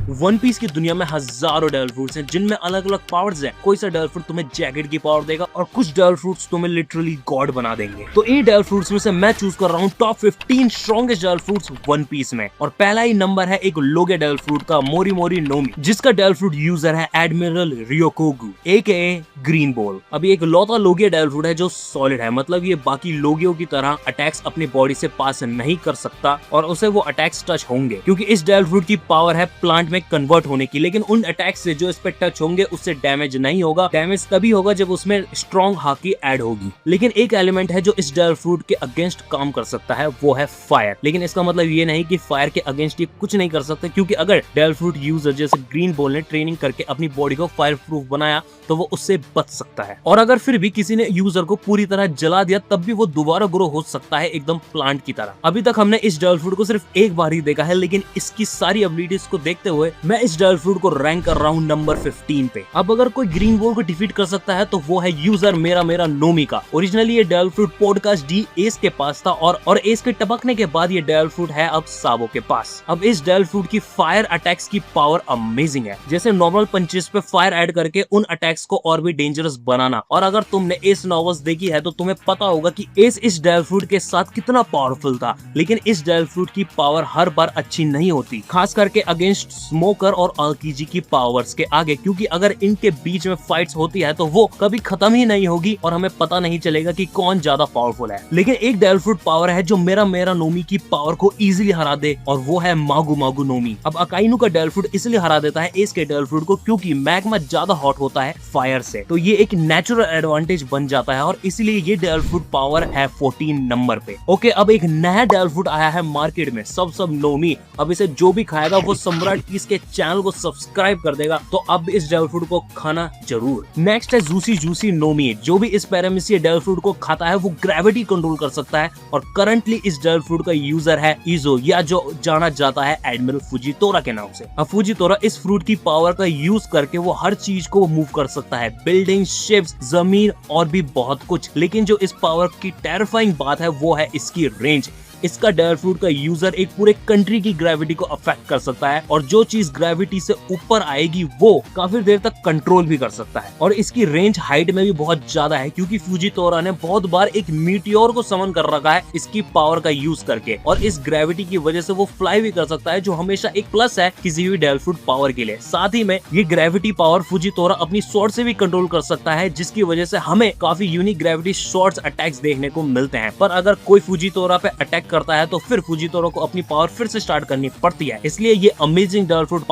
One piece की दुनिया में हजारों डेविल फ्रूट्स हैं जिनमें अलग अलग पावर्स हैं। कोई सा डेविल फ्रूट तुम्हें जैकेट की पावर देगा और कुछ डेविल फ्रूट्स तुम्हें लिटरली गॉड बना देंगे। तो इन डेविल फ्रूट्स में से मैं चूज कर रहा हूँ top 15 strongest devil fruits One Piece में। और पहला ही नंबर है एक लोगे डेविल फ्रूट का, मोरी मोरी नोमी, जिसका डेविल फ्रूट यूजर है एडमिरल रियोकोगु एके ग्रीन बॉल। अभी एक लौता लोगिया डेविल फ्रूट है जो सॉलिड है, मतलब ये बाकी लोगियों की तरह अटैक्स अपनी बॉडी से पास नहीं कर सकता और उसे वो अटैक्स टच होंगे, क्योंकि इस डेविल फ्रूट की पावर है प्लांट में कन्वर्ट होने की। लेकिन उन अटैक्स से जो इस पे टच होंगे उससे डैमेज नहीं होगा, डैमेज तभी होगा जब उसमें स्ट्रॉन्ग हाकी ऐड होगी। लेकिन एक एलिमेंट है जो इस डेविल फ्रूट के अगेंस्ट काम कर सकता है, वो है फायर। लेकिन इसका मतलब ये नहीं कि फायर के अगेंस्ट ये कुछ नहीं कर सकते, क्योंकि अगर डेविल फ्रूट यूजर जैसे ग्रीन बॉल ने ट्रेनिंग करके अपनी बॉडी को फायर प्रूफ बनाया तो वो उससे बच सकता है। और अगर फिर भी किसी ने यूजर को पूरी तरह जला दिया तब भी वो दोबारा ग्रो हो सकता है एकदम प्लांट की तरह। अभी तक हमने इस डेविल फ्रूट को सिर्फ एक बार ही देखा है, लेकिन इसकी सारी एबिलिटीज को देखते हुए मैं इस डेविल फ्रूट को रैंक कर रहा हूँ नंबर 15 पे। अब अगर कोई ग्रीन बॉल को डिफीट कर सकता है तो वो है यूजर मेरा मेरा नोमी का। ओरिजिनली ये devil fruit podcast D S के पास था और एस के टपकने के बाद ये डेविल फ्रूट है अब साबो के पास। अब इस डेविल फ्रूट की फायर अटैक्स की पावर अमेजिंग है, जैसे नॉर्मल पंचेस पे फायर ऐड करके उन अटैक्स को और भी डेंजरस बनाना। और अगर तुमने एस नॉवेल्स देखी है तो तुम्हें पता होगा कि एस इस डेविल फ्रूट के साथ कितना पावरफुल था। लेकिन इस डेविल फ्रूट की पावर हर बार अच्छी नहीं होती, खास करके अगेंस्ट स्मोकर और आर्कीजी की पावर्स के आगे, क्योंकि अगर इनके बीच में फाइट्स होती है तो वो कभी खत्म ही नहीं होगी और हमें पता नहीं चलेगा कि कौन ज्यादा पावरफुल है। लेकिन एक डेविल फ्रूट पावर है जो मेरा मेरा नोमी की पावर को इजीली हरा दे, और वो है मागू मागू नोमी। अब अकाइनु का डेविल फ्रूट इसलिए हरा देता है एस के डेविल फ्रूट को क्योंकि मैग्मा ज्यादा हॉट होता है फायर से, तो ये एक नेचुरल एडवांटेज बन जाता है और इसलिए ये डेविल फ्रूट पावर है 14 नंबर पे। ओके, अब एक नया डेविल फ्रूट आया है मार्केट में, सब नोमी। अब इसे जो भी खाएगा वो सम्राट कीस के चैनल को सब्सक्राइब कर देगा, तो अब इस डेविल फ्रूट को खाना जरूर। नेक्स्ट है जूसी जूसी नोमी। जो भी इस पैरामिसिया डेविल फ्रूट को खाता है वो ग्रेविटी कंट्रोल कर सकता है और करंटली इस डेविल फ्रूट का यूजर है इजो, या जो जाना जाता है एडमिरल फुजीतोरा के नाम से। अब फुजीतोरा इस फ्रूट की पावर का यूज करके वो हर चीज को मूव कर सकता है, बिल्डिंग, शिप्स, जमीन और भी बहुत कुछ। लेकिन जो इस पावर की टेरिफाइंग बात है वो है इसकी रेंज। इसका डेविल फ्रूट का यूजर एक पूरे कंट्री की ग्रेविटी को अफेक्ट कर सकता है और जो चीज ग्रेविटी से ऊपर आएगी वो काफी देर तक कंट्रोल भी कर सकता है। और इसकी रेंज हाइट में भी बहुत ज्यादा है, क्योंकि फुजीतोरा ने बहुत बार एक मीटियोर को समन कर रखा है इसकी पावर का यूज करके, और इस ग्रेविटी की वजह से वो फ्लाई भी कर सकता है, जो हमेशा एक प्लस है किसी भी डेविल फ्रूट पावर के लिए। साथ ही में ये ग्रेविटी पावर फुजीतोरा अपनी स्वॉर्ड से भी कंट्रोल कर सकता है, जिसकी वजह से हमें काफी यूनिक ग्रेविटी शॉट्स अटैक्स देखने को मिलते हैं। पर अगर कोई फुजीतोरा पे अटैक करता है तो फिर फुजीतोरा को अपनी पावर फिर से स्टार्ट करनी पड़ती है, इसलिए ये अमेजिंग डेविल फ्रूट